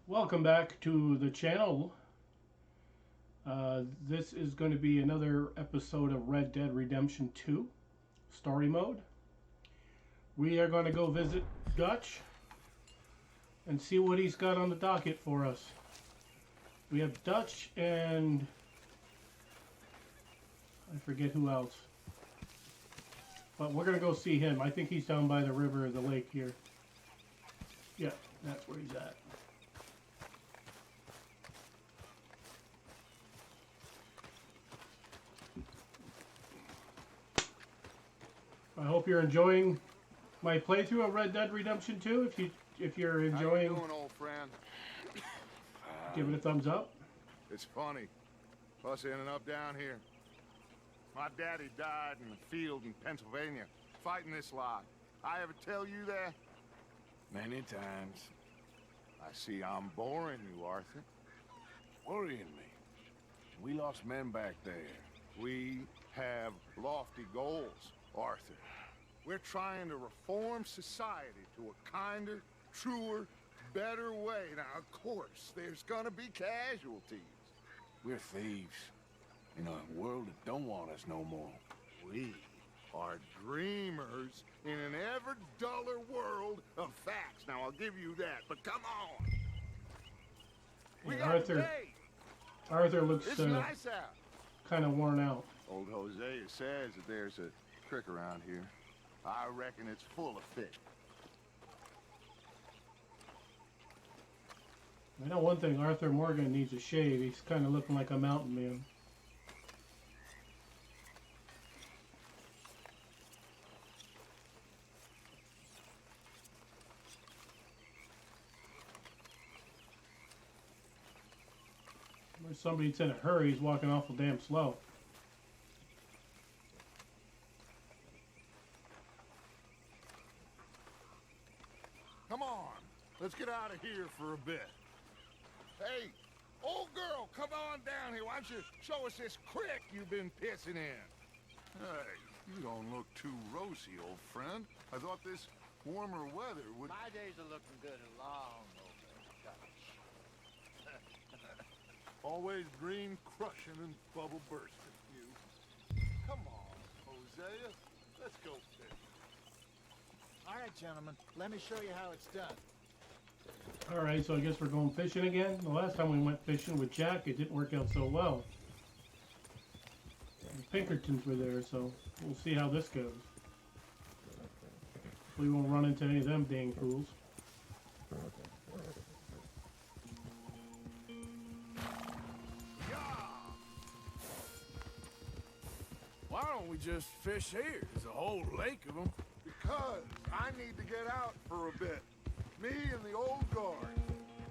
Welcome back to the channel. This is going to be another episode of Red Dead Redemption 2 Story Mode. We are going to go visit Dutch and see what he's got on the docket for us. We have Dutch and I forget who else. But we're going to go see him. I think he's down by the river or the lake here. Yeah, that's where he's at. I hope you're enjoying my playthrough of Red Dead Redemption 2. If you're enjoying, how you doing, old friend? give it a thumbs up. It's funny, us ending up down here. My daddy died in the field in Pennsylvania, fighting this lot. I ever tell you that? Many times. I see I'm boring you, Arthur. Worrying me. We lost men back there. We have lofty goals, Arthur. We're trying to reform society to a kinder, truer, better way. Now, of course, there's gonna be casualties. We're thieves. In a world that don't want us no more. We are dreamers in an ever duller world of facts. Now, I'll give you that, but come on. We Yeah, got a date. Arthur looks It's nice out. kind of worn out. Old Hosea says that there's a creek around here. I reckon it's full of fish. I know one thing, Arthur Morgan needs a shave. He's kind of looking like a mountain man. There's somebody that's in a hurry. He's walking awful damn slow. Come on, let's get out of here for a bit. Hey, old girl, come on down here. Why don't you show us this creek you've been pissing in? Hey, you don't look too rosy, old friend. I thought this warmer weather would... My days are looking good and long over, Dutch. Always green crushing and bubble bursting, you. Come on, Hosea. Let's go fish. All right, gentlemen, let me show you how it's done. Alright, so I guess we're going fishing again. The last time we went fishing with Jack, it didn't work out so well. The Pinkertons were there, so we'll see how this goes. We won't run into any of them dang fools. Why don't we just fish here? There's a whole lake of them. Because I need to get out for a bit. Me and the old guard.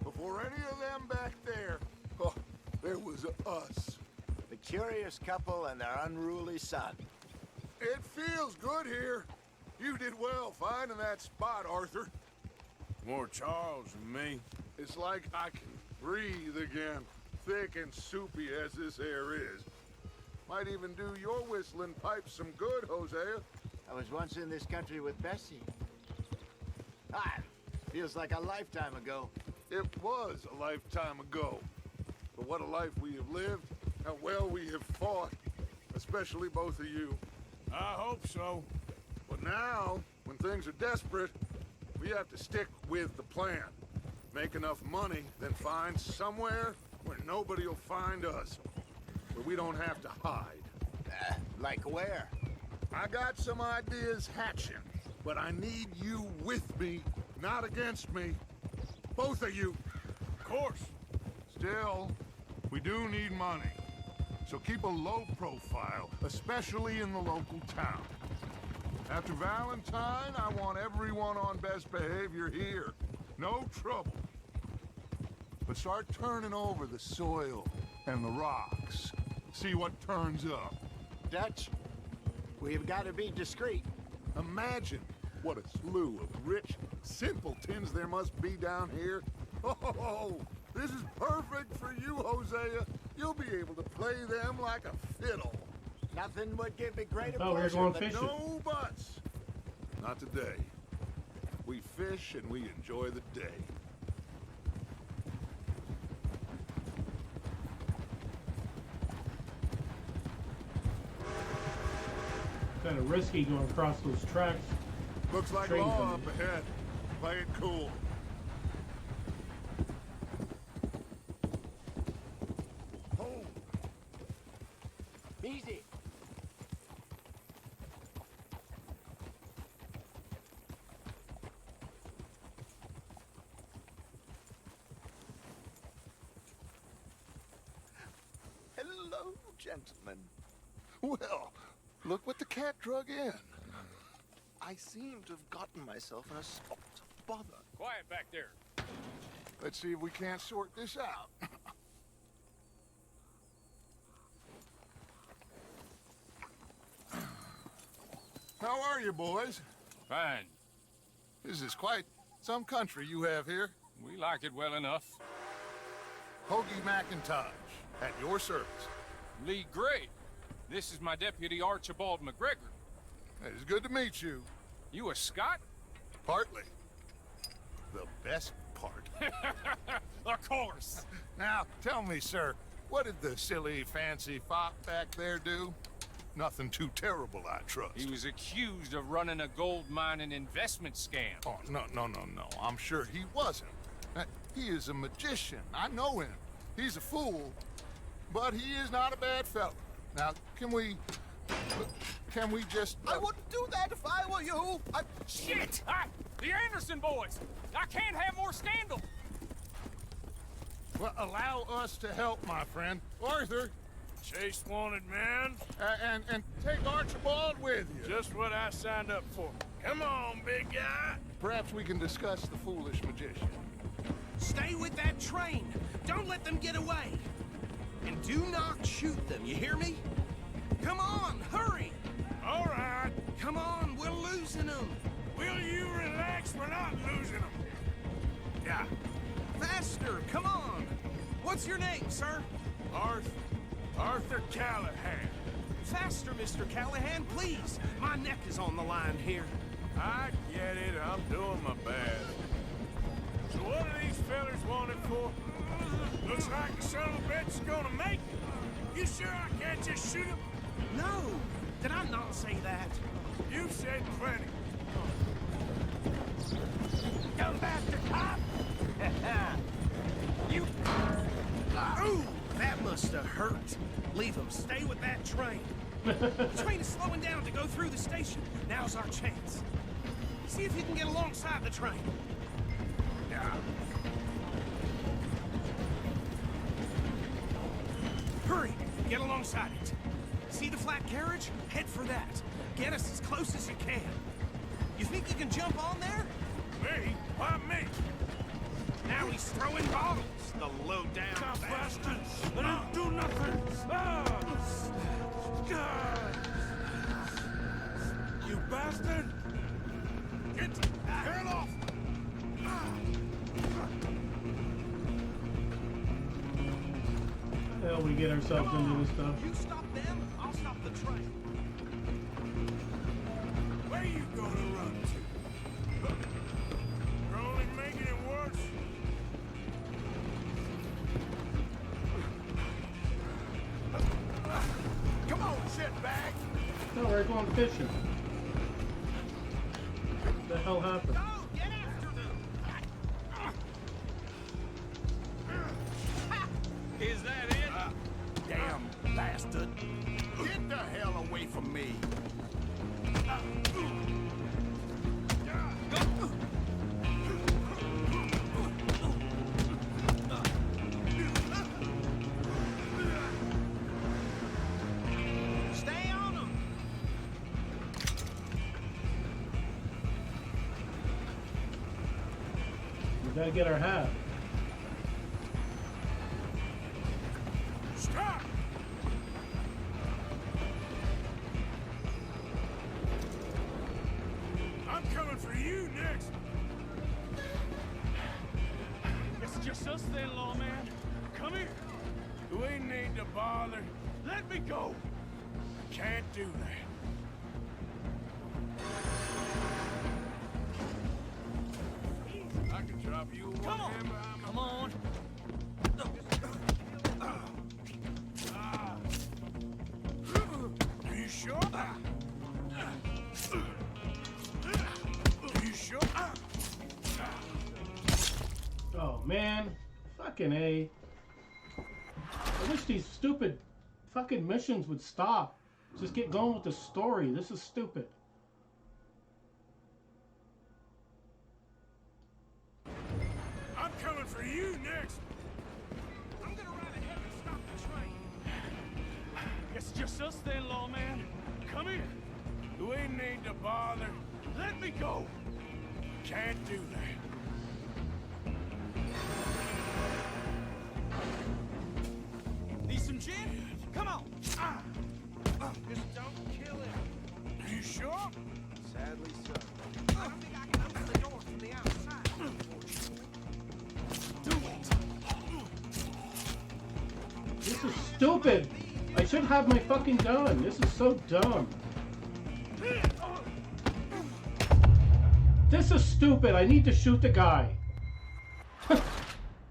Before any of them back there, oh, there was us. The curious couple and their unruly son. It feels good here. You did well finding that spot, Arthur. More Charles than me. It's like I can breathe again, thick and soupy as this air is. Might even do your whistling pipes some good, Hosea. I was once in this country with Bessie. Ah, feels like a lifetime ago. It was a lifetime ago. But what a life we have lived, how well we have fought, especially both of you. I hope so. But now, when things are desperate, we have to stick with the plan. Make enough money, then find somewhere where nobody will find us. Where we don't have to hide. Like where? I got some ideas hatching, but I need you with me, not against me. Both of you. Of course. Still, we do need money. So keep a low profile, especially in the local town. After Valentine, I want everyone on best behavior here. No trouble. But start turning over the soil and the rocks. See what turns up. Dutch, we've got to be discreet. Imagine what a slew of rich simpletons there must be down here. Oh, this is perfect for you, Hosea. You'll be able to play them like a fiddle. Nothing would give me greater thought we were pleasure going than... fishing. No buts. Not today. We fish and we enjoy the day. kind of risky going across those tracks. Looks like Train law coming. up ahead. Play it cool. Hold. Easy. Hello, gentlemen. Well, look what the cat drug in. I seem to have gotten myself in a spot of bother. Quiet back there. Let's see if we can't sort this out. How are you, boys? Fine. This is quite some country you have here. We like it well enough. Hoagie McIntosh, at your service. Lee Gray. This is my deputy Archibald McGregor. It is good to meet you. You a Scot? Partly. The best part. Of course. Now, tell me, sir, what did the silly, fancy fop back there do? Nothing too terrible, I trust. He was accused of running a gold mining investment scam. Oh, no. I'm sure he wasn't. He is a magician. I know him. He's a fool, but he is not a bad fellow. Now, can we just... I wouldn't do that if I were you. Shit! The Anderson boys! I can't have more scandal! Well, allow us to help, my friend. Arthur, Chase wanted man. and take Archibald with you. Just what I signed up for. Come on, big guy. Perhaps we can discuss the foolish magician. Stay with that train. Don't let them get away. And do not shoot them, you hear me? Come on, hurry! All right. Come on, we're losing them. Will you relax? We're not losing them. Yeah. Faster, come on. What's your name, sir? Arthur Callahan. Faster, Mr. Callahan, please. My neck is on the line here. I get it. I'm doing my best. So what are these fellers wanted for? Looks like the son of a bitch is gonna make it. You sure I can't just shoot him? No, did I not say that? You said plenty. Come back to cop! You... Ooh, that must have hurt. Leave them. Stay with that train. The train is slowing down to go through the station. Now's our chance. See if you can get alongside the train. Yeah. Hurry, get alongside it. See the flat carriage? Head for that. Get us as close as you can. You think you can jump on there? Me? Why me? Now he's throwing bottles, the low-down Stop bastard. bastards! They don't do nothing! Ah! God! You bastard! Get off! Hell, we get ourselves into this stuff. You stop them, I'll stop the train. Where you gonna run to? You're only making it worse. Come on, shitbag! No, we're going fishing. What the hell happened? Go, get after them. Is that it? Damn bastard. Get the hell away from me. Stay on them. We gotta get our hat. Stop! I'm coming for you next. It's just us then, lawman. Come here. We need to bother. Let me go. I can't do that. I can drop you one Come on. hand behind my Come on. Are you sure? man. Fucking A. I wish these stupid fucking missions would stop. Just get going with the story. This is stupid. I'm coming for you next. I'm gonna ride ahead and stop the train. It's just us then, lawman. Come here. We need to bother. Let me go. Can't do that. Need some gin? Come on. Just don't kill him. You sure? Sadly so. I don't think I can open the door from the outside. Do it. This is stupid. I should have my fucking gun. This is so dumb. This is stupid. I need to shoot the guy.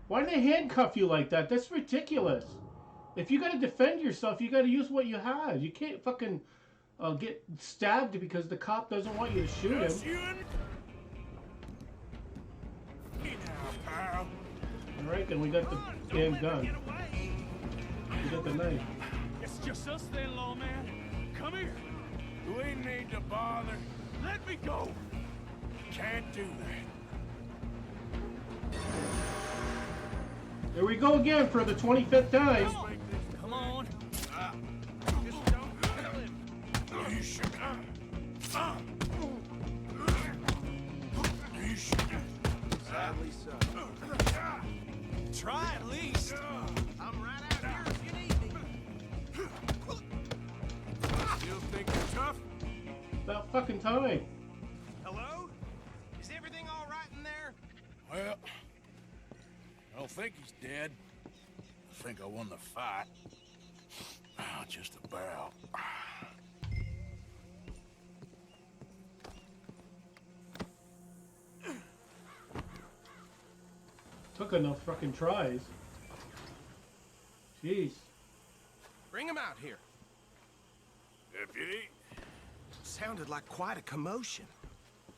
Why do they handcuff you like that? That's ridiculous. If you gotta defend yourself, you gotta use what you have. You can't fucking get stabbed because the cop doesn't want you to shoot him. Just you and me now, pal. Alright, then we got the damn gun. We got the knife. It's just us then, lawman. Come here. We need to bother. Let me go. Can't do that. Here we go again for the 25th time. Come on. Just don't kill him. You should. You should. Sadly so. Try at least. I'm right out here if you need me. Still think you're tough? About fucking time. Hello? Is everything all right in there? Well, I don't think he's dead. I think I won the fight. Just about. Took enough fucking tries. Jeez. Bring him out here. Deputy, Sounded like quite a commotion.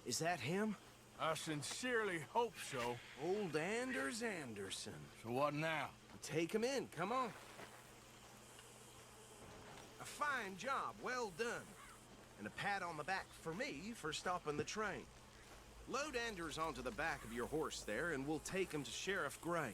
Is that him? I sincerely hope so. Old Anders Anderson. So what now? Take him in, come on. A fine job, well done. And a pat on the back for me for stopping the train. Load Anders onto the back of your horse there, and we'll take him to Sheriff Gray.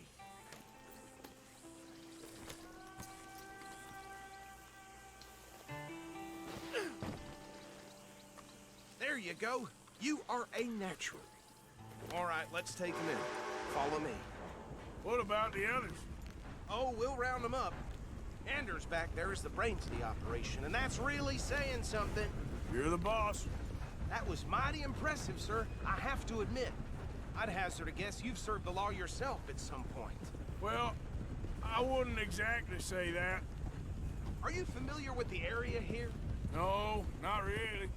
There you go. You are a natural. All right, let's take him in. Follow me. What about the others? Oh, we'll round them up. Anders back there is the brains of the operation, and that's really saying something. You're the boss. That was mighty impressive, sir. I have to admit. I'd hazard a guess you've served the law yourself at some point. Well, I wouldn't exactly say that. Are you familiar with the area here? No, not really.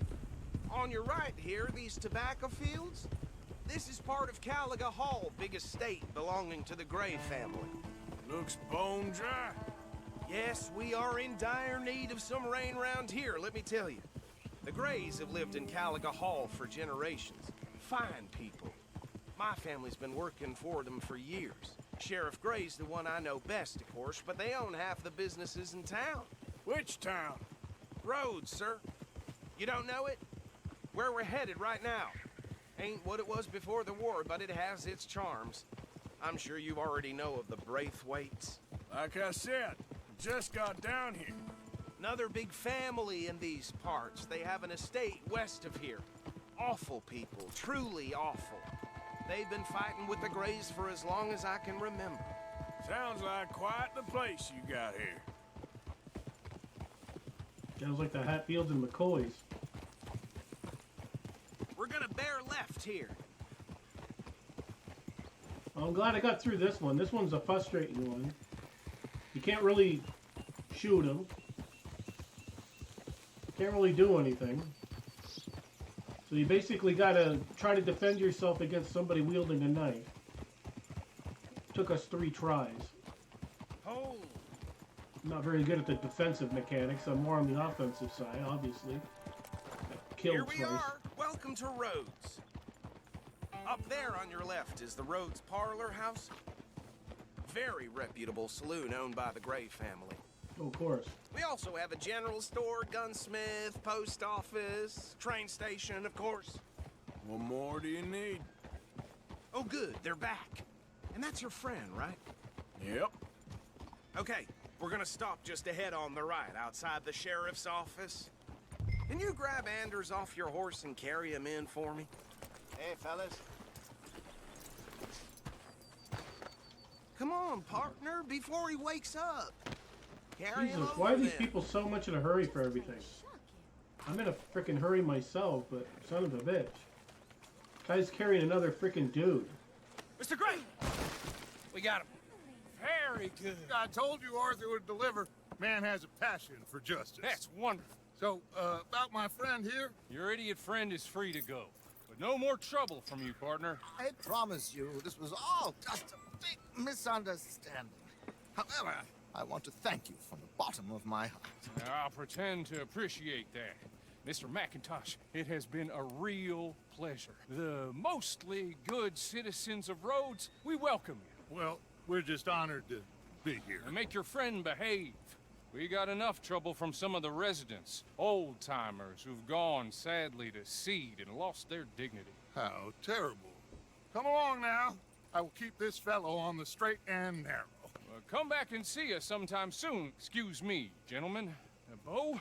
On your right here, these tobacco fields? This is part of Caliga Hall, big estate belonging to the Gray family. Looks bone dry. Yes, we are in dire need of some rain round here, let me tell you. The Grays have lived in Caliga Hall for generations. Fine people. My family's been working for them for years. Sheriff Gray's the one I know best, of course, but they own half the businesses in town. Which town? Rhodes, sir. You don't know it? Where we're headed right now. Ain't what it was before the war, but it has its charms. I'm sure you already know of the Braithwaites. Like I said, just got down here. Another big family in these parts. They have an estate west of here. Awful people, truly awful. They've been fighting with the Grays for as long as I can remember. Sounds like quite the place you got here. Sounds like the Hatfields and McCoys. We're gonna bear left here. Well, I'm glad I got through this one. This one's a frustrating one. You can't really shoot them. Can't really do anything. So you basically gotta try to defend yourself against somebody wielding a knife. Took us 3 tries. Oh, I'm not very good at the defensive mechanics. I'm more on the offensive side, obviously. Got killed here we twice. are. Welcome to Rhodes. Up there on your left is the Rhodes Parlor House. very reputable saloon owned by the Gray family. Oh, of course. We also have a general store, gunsmith, post office, train station, of course. What more do you need? Oh, good, they're back. And that's your friend, right? Yep. Okay, we're gonna stop just ahead on the right, outside the sheriff's office. Can you grab Anders off your horse and carry him in for me? Hey, fellas. Come on, partner, before he wakes up. Carry him Jesus, over why are these then. people so much in a hurry for everything? I'm in a freaking hurry myself, but son of a bitch. Guy's carrying another freaking dude. Mr. Gray! We got him. Very good. I told you Arthur would deliver. Man has a passion for justice. That's wonderful. So, about my friend here? Your idiot friend is free to go. But no more trouble from you, partner. I promise you, this was all just a big misunderstanding. However, I want to thank you from the bottom of my heart. I'll pretend to appreciate that. Mr. McIntosh, it has been a real pleasure. The mostly good citizens of Rhodes, we welcome you. Well, we're just honored to be here. And make your friend behave. We got enough trouble from some of the residents, old-timers who've gone, sadly, to seed and lost their dignity. How terrible. Come along now. I will keep this fellow on the straight and narrow. Come back and see us sometime soon. Excuse me, gentlemen. Bo,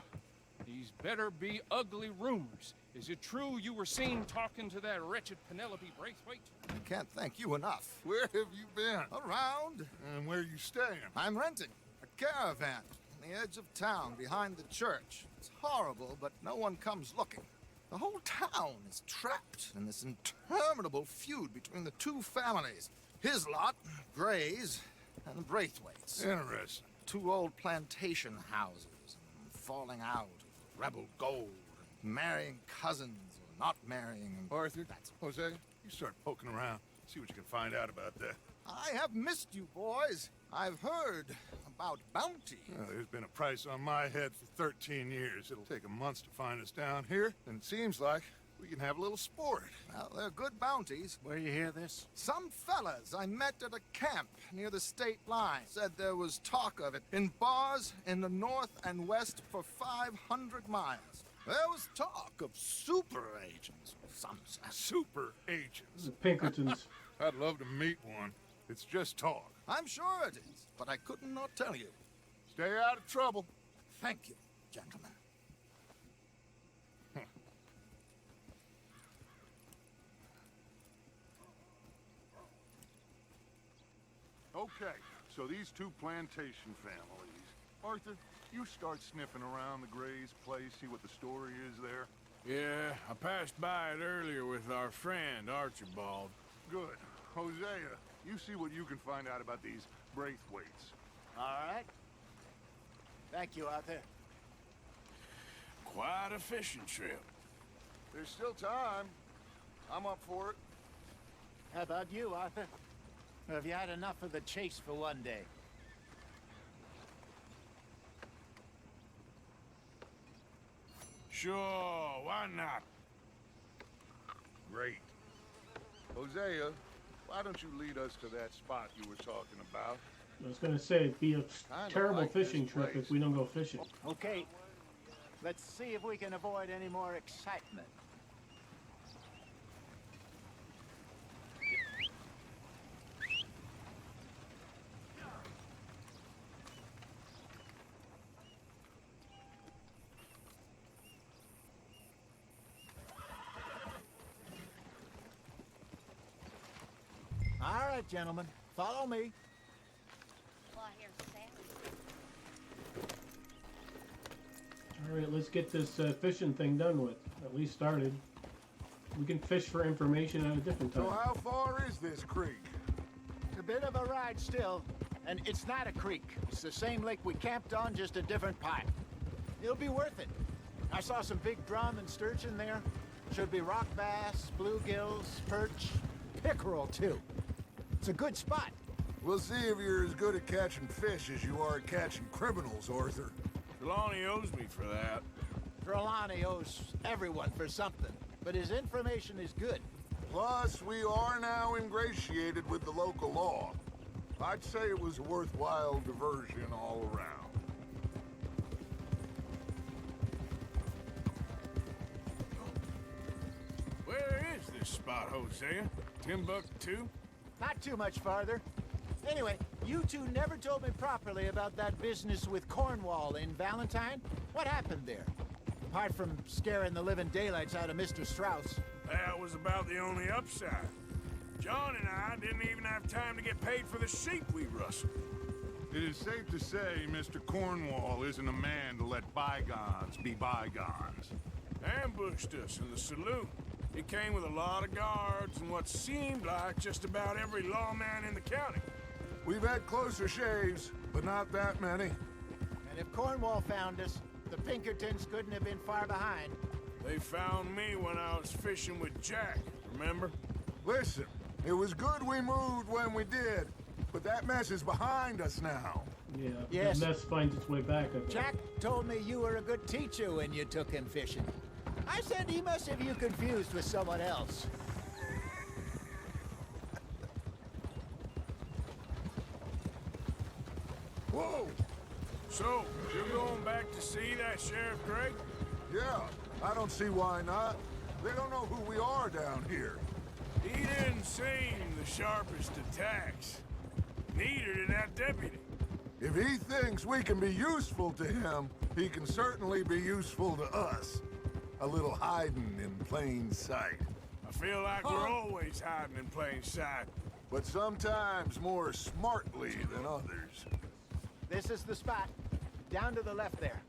these better be ugly rumors. Is it true you were seen talking to that wretched Penelope Braithwaite? I can't thank you enough. Where have you been? Around, And where you staying? I'm renting a caravan on the edge of town behind the church. It's horrible, but no one comes looking. The whole town is trapped in this interminable feud between the two families. His lot, Gray's, and the Braithwaites. Interesting. Two old plantation houses, falling out of rebel gold, marrying cousins or not marrying. Arthur, That's Jose, you start poking around. See what you can find out about that. I have missed you, boys. I've heard about bounty. There's been a price on my head for 13 years. It'll take a month to find us down here, and it seems like we can have a little sport. Well, they're good bounties. Where you hear this? Some fellas I met at a camp near the state line said there was talk of it in bars in the north and west for 500 miles. There was talk of super agents, some said. Super agents. The Pinkertons. I'd love to meet one. It's just talk. I'm sure it is, but I couldn't not tell you. Stay out of trouble. Thank you, gentlemen. Okay, so these two plantation families. Arthur, you start sniffing around the Gray's place, see what the story is there. Yeah, I passed by it earlier with our friend, Archibald. Good. Hosea, you see what you can find out about these Braithwaites. All right. Thank you, Arthur. Quite a fishing trip. There's still time. I'm up for it. How about you, Arthur? Or have you had enough of the chase for one day? Sure, why not? Great. Hosea, why don't you lead us to that spot you were talking about? I was going to say, it'd be a terrible like fishing this trip place. if we don't go fishing. Okay. Let's see if we can avoid any more excitement. All right, gentlemen, follow me. Well, I hear Sally. All right, let's get this fishing thing done with. At least started. We can fish for information at a different time. So how far is this creek? It's a bit of a ride still, and it's not a creek. It's the same lake we camped on, just a different pipe. It'll be worth it. I saw some big drum and sturgeon there. Should be rock bass, bluegills, perch, pickerel too. It's a good spot. We'll see if you're as good at catching fish as you are at catching criminals, Arthur. Trelawney owes me for that. Trelawney owes everyone for something, but his information is good. Plus, we are now ingratiated with the local law. If I'd say it was a worthwhile diversion all around. Where is this spot, Hosea? Timbuktu? Not too much farther. Anyway, you two never told me properly about that business with Cornwall in Valentine. What happened there? Apart from scaring the living daylights out of Mr. Strauss. That was about the only upside. John and I didn't even have time to get paid for the sheep we rustled. It is safe to say Mr. Cornwall isn't a man to let bygones be bygones. Ambushed us in the saloon. He came with a lot of guards and what seemed like just about every lawman in the county. We've had closer shaves, but not that many. And if Cornwall found us, the Pinkertons couldn't have been far behind. They found me when I was fishing with Jack, remember? Listen, it was good we moved when we did, but that mess is behind us now. Yeah, Yes. the mess finds its way back. I think. Jack told me you were a good teacher when you took him fishing. I said he must have you confused with someone else. Whoa! So, you're going back to see that Sheriff Gregg? Yeah, I don't see why not. They don't know who we are down here. He didn't seem the sharpest attacks. Neither did that deputy. If he thinks we can be useful to him, he can certainly be useful to us. A little hiding in plain sight. I feel like we're always hiding in plain sight. But sometimes more smartly than others. This is the spot. Down to the left there.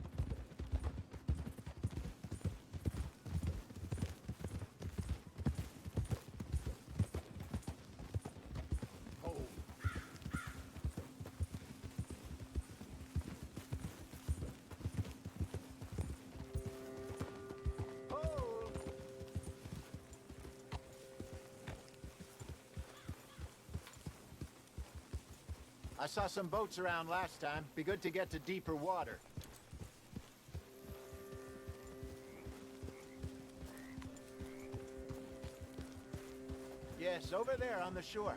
I saw some boats around last time. Be good to get to deeper water. Yes, over there on the shore.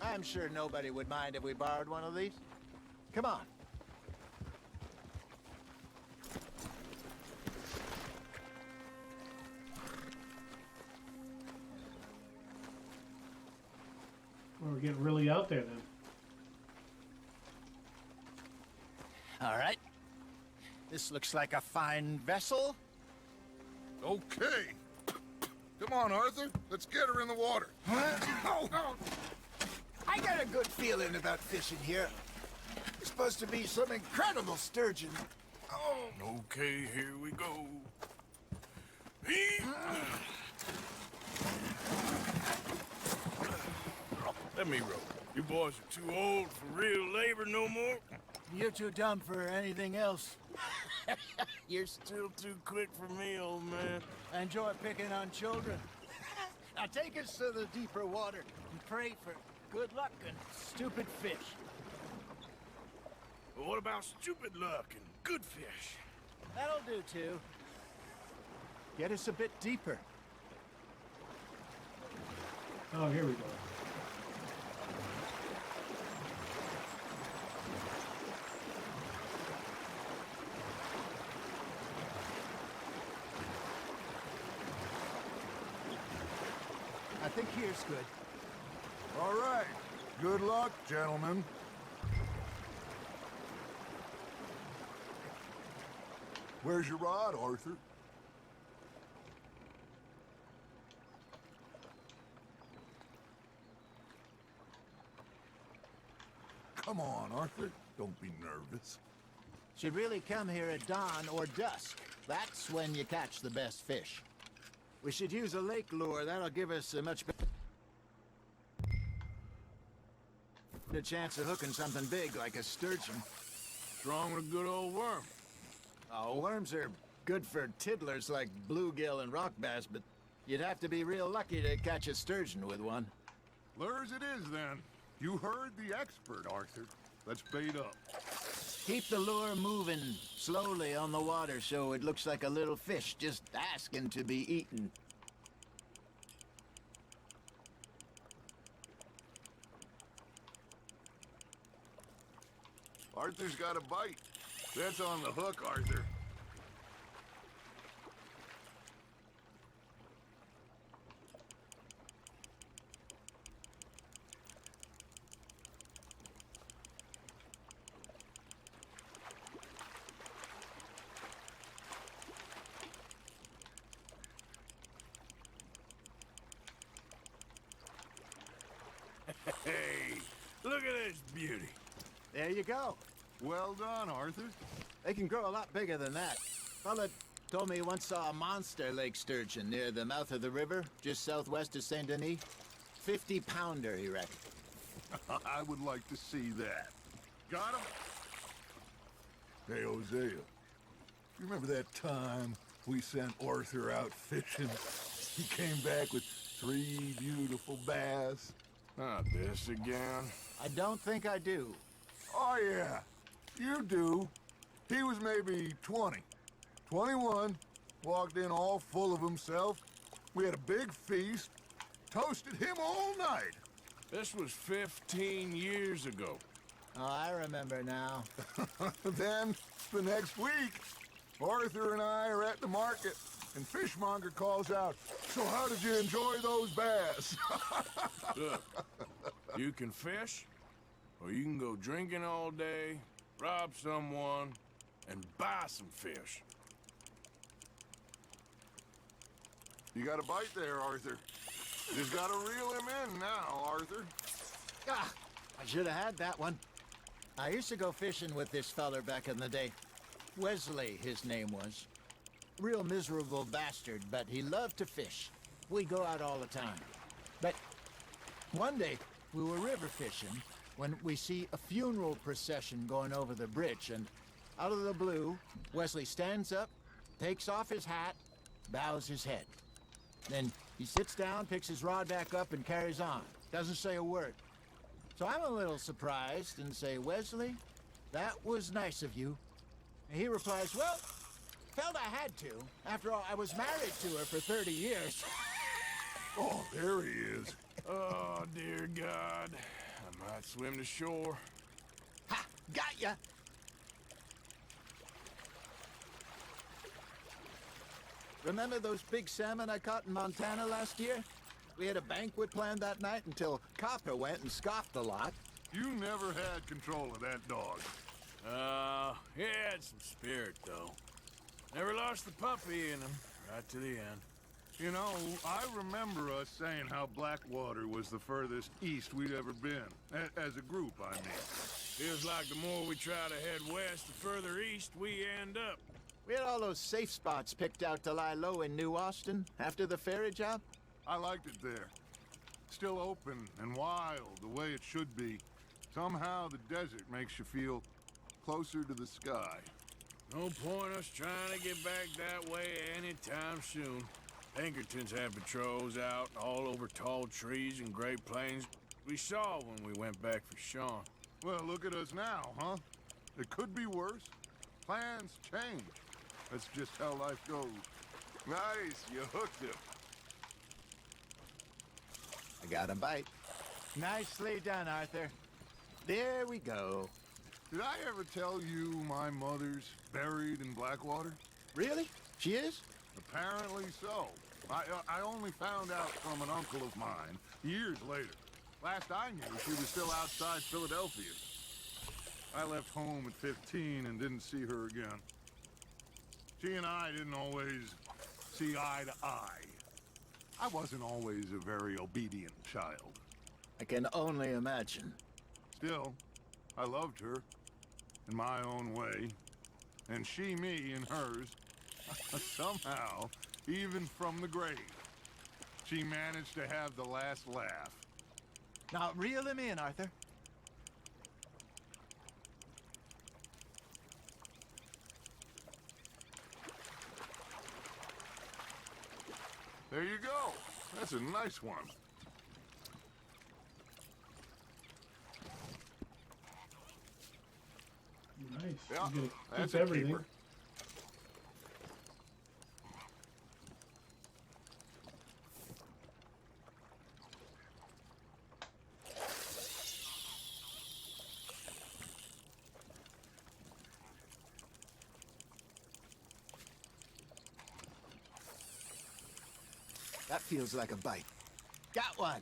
I'm sure nobody would mind if we borrowed one of these. Come on. We're getting really out there then. All right. This looks like a fine vessel. Okay. Come on, Arthur. Let's get her in the water. Oh, I got a good feeling about fishing here. It's supposed to be some incredible sturgeon. Oh, okay, here we go. Let me row. You boys are too old for real labor no more. You're too dumb for anything else. You're still too quick for me, old man. I enjoy picking on children. Now take us to the deeper water and pray for good luck and stupid fish. But what about stupid luck and good fish? That'll do, too. Get us a bit deeper. Oh, here we go. I think here's good. All right. Good luck, gentlemen. Where's your rod, Arthur? Come on, Arthur. Don't be nervous. Should really come here at dawn or dusk. That's when you catch the best fish. We should use a lake lure. That'll give us a much better chance of hooking something big like a sturgeon. What's wrong with a good old worm? Oh, worms are good for tiddlers like bluegill and rock bass, but you'd have to be real lucky to catch a sturgeon with one. Lures it is, then. You heard the expert, Arthur. Let's bait up. Keep the lure moving slowly on the water so it looks like a little fish just asking to be eaten. Arthur's got a bite. That's on the hook, Arthur. Hey, look at this beauty. There you go. Well done, Arthur. They can grow a lot bigger than that. Fella told me he once saw a monster lake sturgeon near the mouth of the river, just southwest of Saint Denis. 50-pounder, he reckoned. I would like to see that. Got him? Hey, Hosea. You remember that time we sent Arthur out fishing? He came back with 3 beautiful bass. Not this again. I don't think I do. Oh, yeah. You do. He was maybe 20. 21. Walked in all full of himself. We had a big feast. Toasted him all night. This was 15 years ago. Oh, I remember now. Then, the next week, Arthur and I are at the market, and Fishmonger calls out, "So how did you enjoy those bass?" Look, you can fish, or you can go drinking all day, rob someone, and buy some fish. You got a bite there, Arthur. Just gotta reel him in now, Arthur. Ah, I should have had that one. I used to go fishing with this feller back in the day. Wesley, his name was. Real miserable bastard, but he loved to fish. We go out all the time. But one day, we were river fishing when we see a funeral procession going over the bridge, and out of the blue, Wesley stands up, takes off his hat, bows his head. Then he sits down, picks his rod back up, and carries on. Doesn't say a word. So I'm a little surprised and say, "Wesley, that was nice of you." And he replies, "Well, felt I had to. After all, I was married to her for 30 years. Oh, there he is. Oh, dear God. I might swim to shore. Ha! Got ya! Remember those big salmon I caught in Montana last year? We had a banquet planned that night until Copper went and scoffed a lot. You never had control of that dog. He had some spirit, though. Never lost the puppy in him, right to the end. You know, I remember us saying how Blackwater was the furthest east we'd ever been. As a group, I mean. Feels like the more we try to head west, the further east we end up. We had all those safe spots picked out to lie low in New Austin after the ferry job. I liked it there. Still open and wild, the way it should be. Somehow the desert makes you feel closer to the sky. No point us trying to get back that way anytime soon. Pinkertons had patrols out all over tall trees and Great Plains. We saw when we went back for Sean. Well, look at us now, huh? It could be worse. Plans change. That's just how life goes. Nice, you hooked him. I got a bite. Nicely done, Arthur. There we go. Did I ever tell you my mother's buried in Blackwater? Really? She is? Apparently so. I only found out from an uncle of mine years later. Last I knew, she was still outside Philadelphia. I left home at 15 and didn't see her again. She and I didn't always see eye to eye. I wasn't always a very obedient child. I can only imagine. Still, I loved her in my own way, and she me in hers. Somehow, even from the grave, she managed to have the last laugh. Now, reel him in, Arthur. There you go. That's a nice one. Nice. Yeah, You gotta that's keep a everything. keeper. That feels like a bite. Got one.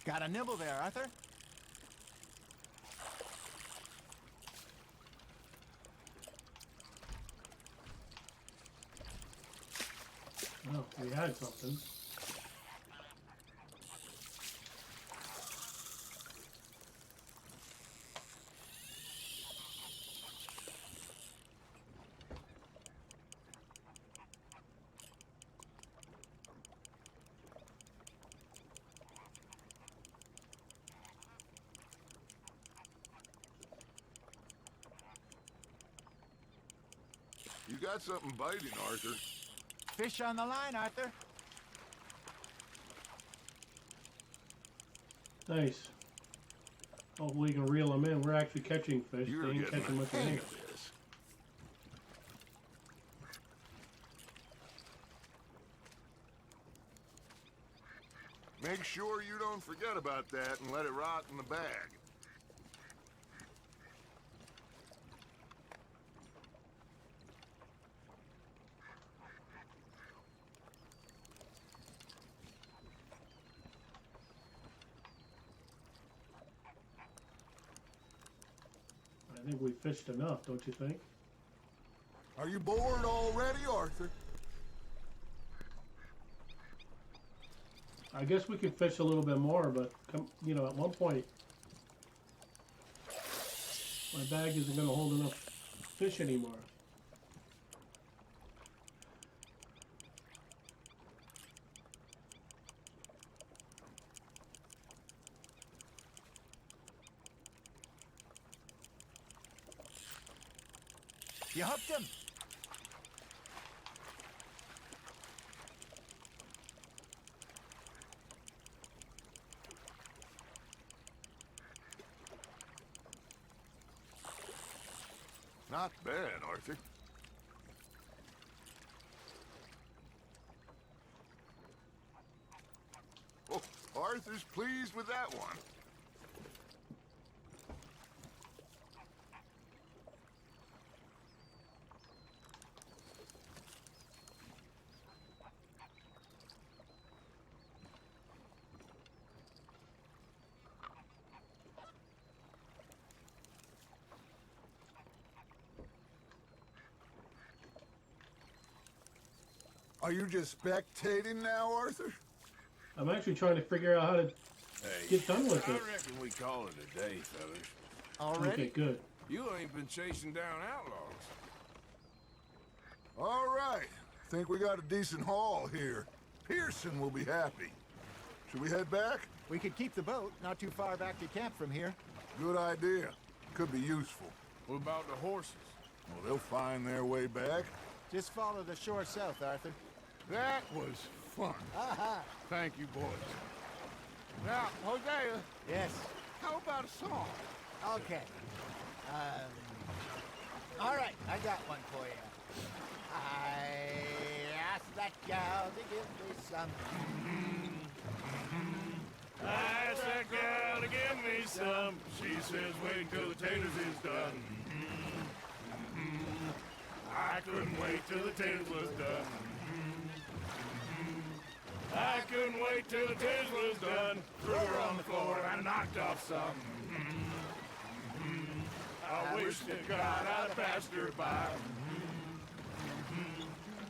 Got a nibble there, Arthur. Oh, we had something. You got something biting, Arthur. Fish on the line, Arthur. Nice. Hopefully we can reel them in. We're actually catching fish. You're They ain't getting catching the much hang anything. of this. Make sure you don't forget about that and let it rot in the bag. I think we fished enough, don't you think? Are you bored already, Arthur? I guess we could fish a little bit more, but you know, at one point, my bag isn't going to hold enough fish anymore. You hooked him. Not bad, Arthur. Oh, Arthur's pleased with that one. Are you just spectating now, Arthur? I'm actually trying to figure out how to Hey, get done with I it. reckon we call it a day, fellas. Already? Okay, good. You ain't been chasing down outlaws. All right. Think we got a decent haul here. Pearson will be happy. Should we head back? We could keep the boat not too far back to camp from here. Good idea. Could be useful. What about the horses? Well, they'll find their way back. Just follow the shore south, Arthur. That was fun. Thank you, boys. Now, Hosea, Yes. how about a song? Okay. All right, I got one for you. I asked that gal to give me some. I asked that gal to give me some. She says wait till the taters is done. I couldn't wait till the taters was done. I couldn't wait till the taters was done. Threw her on the floor and I knocked off some. I wish to God I'd passed her by.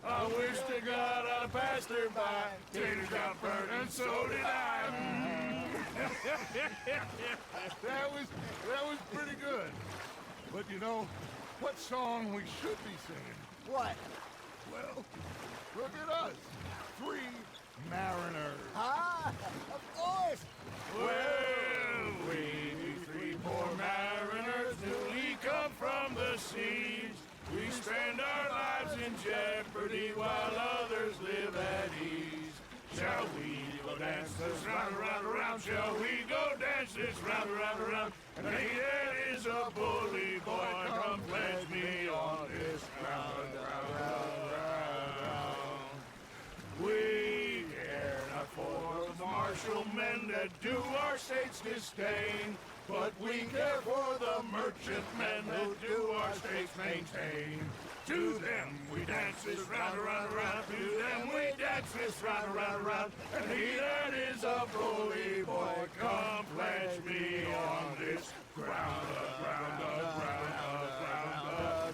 I wish to God I'd passed her by. Taters got burnt and so did I. That was pretty good. But you know, what song we should be singing? What? Well, look at us. 3 mariners. Ah, of course. Well, we 3 poor mariners newly come from the seas. We spend our lives in jeopardy while others live at ease. Shall we look dance this round, around, around. Shall we go dance this round, around, around? And he that is a bully boy, come pledge me on this ground, round, round, round. We care not for the martial men that do our state's disdain, but we care for the merchantmen that do our states maintain. To them we dance this round, around, around. To them we dance this round, around, around. And he that is a bully boy, come pledge me on this ground, ground, ground,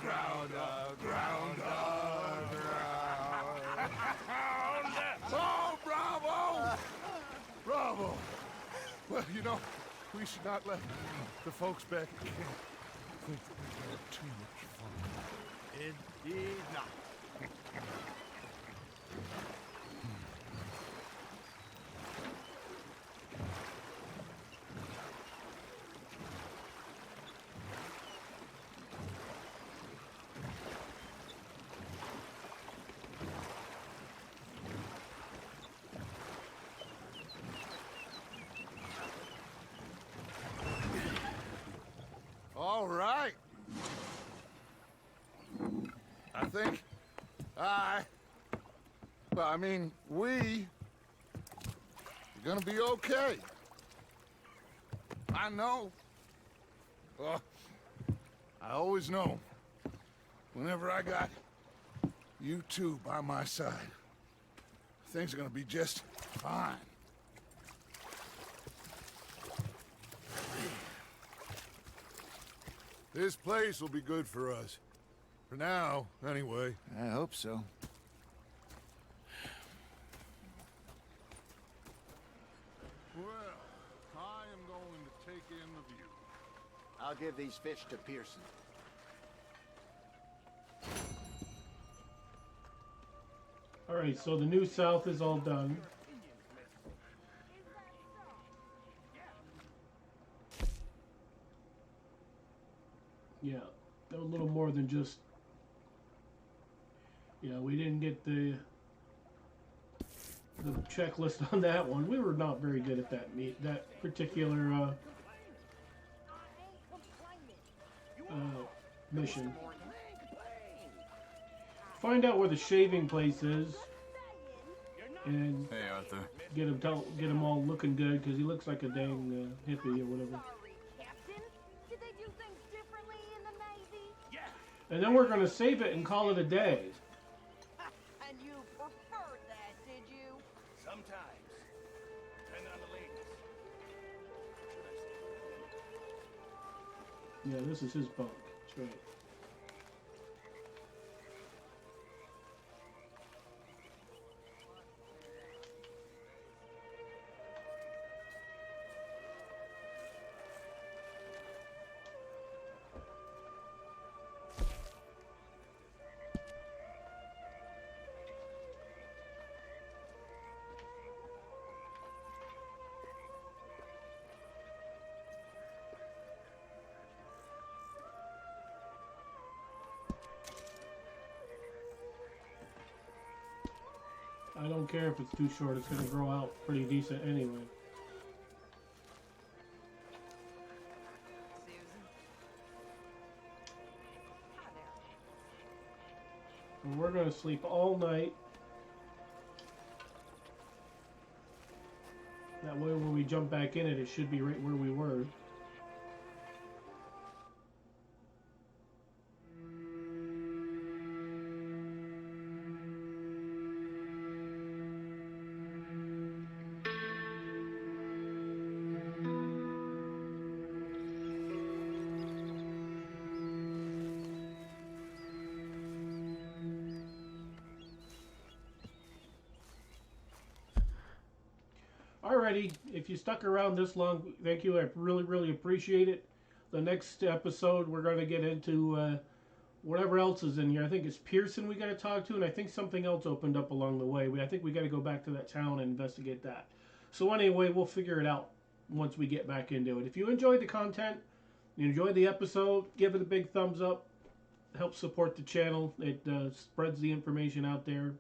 ground, ground, ground, ground. Oh, bravo! Bravo! Well, you know, we should not let the folks back at camp think we had too much fun. Indeed not. All right. I think we are gonna be okay. I know. Well, I always know whenever I got you two by my side, things are gonna be just fine. This place will be good for us. For now, anyway. I hope so. Well, I am going to take in the view. I'll give these fish to Pearson. Alright, so the New South is all done. Yeah, a little more than just... Yeah, we didn't get the checklist on that one. We were not very good at that particular mission. Find out where the shaving place is, and Hey, Arthur. get him all looking good, because he looks like a dang hippie or whatever. Sorry, Captain. Did they do things differently in the Navy? And then we're gonna save it and call it a day. And you preferred that, did you? Sometimes. Depending on the ladies. Yeah, this is his bunk. That's right. I don't care if it's too short, it's going to grow out pretty decent anyway. Susan. Hi there. And we're going to sleep all night. That way when we jump back in it should be right where we were. Alrighty, if you stuck around this long, thank you. I really appreciate it. The next episode, we're going to get into whatever else is in here. I think it's Pearson we got to talk to, and I think something else opened up along the way. I think we got to go back to that town and investigate that. So anyway, we'll figure it out once we get back into it. If you enjoyed the content, you enjoyed the episode, give it a big thumbs up. Help support the channel. It spreads the information out there,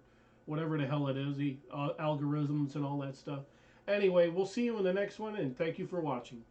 whatever the hell it is, the algorithms and all that stuff. Anyway, we'll see you in the next one, and thank you for watching.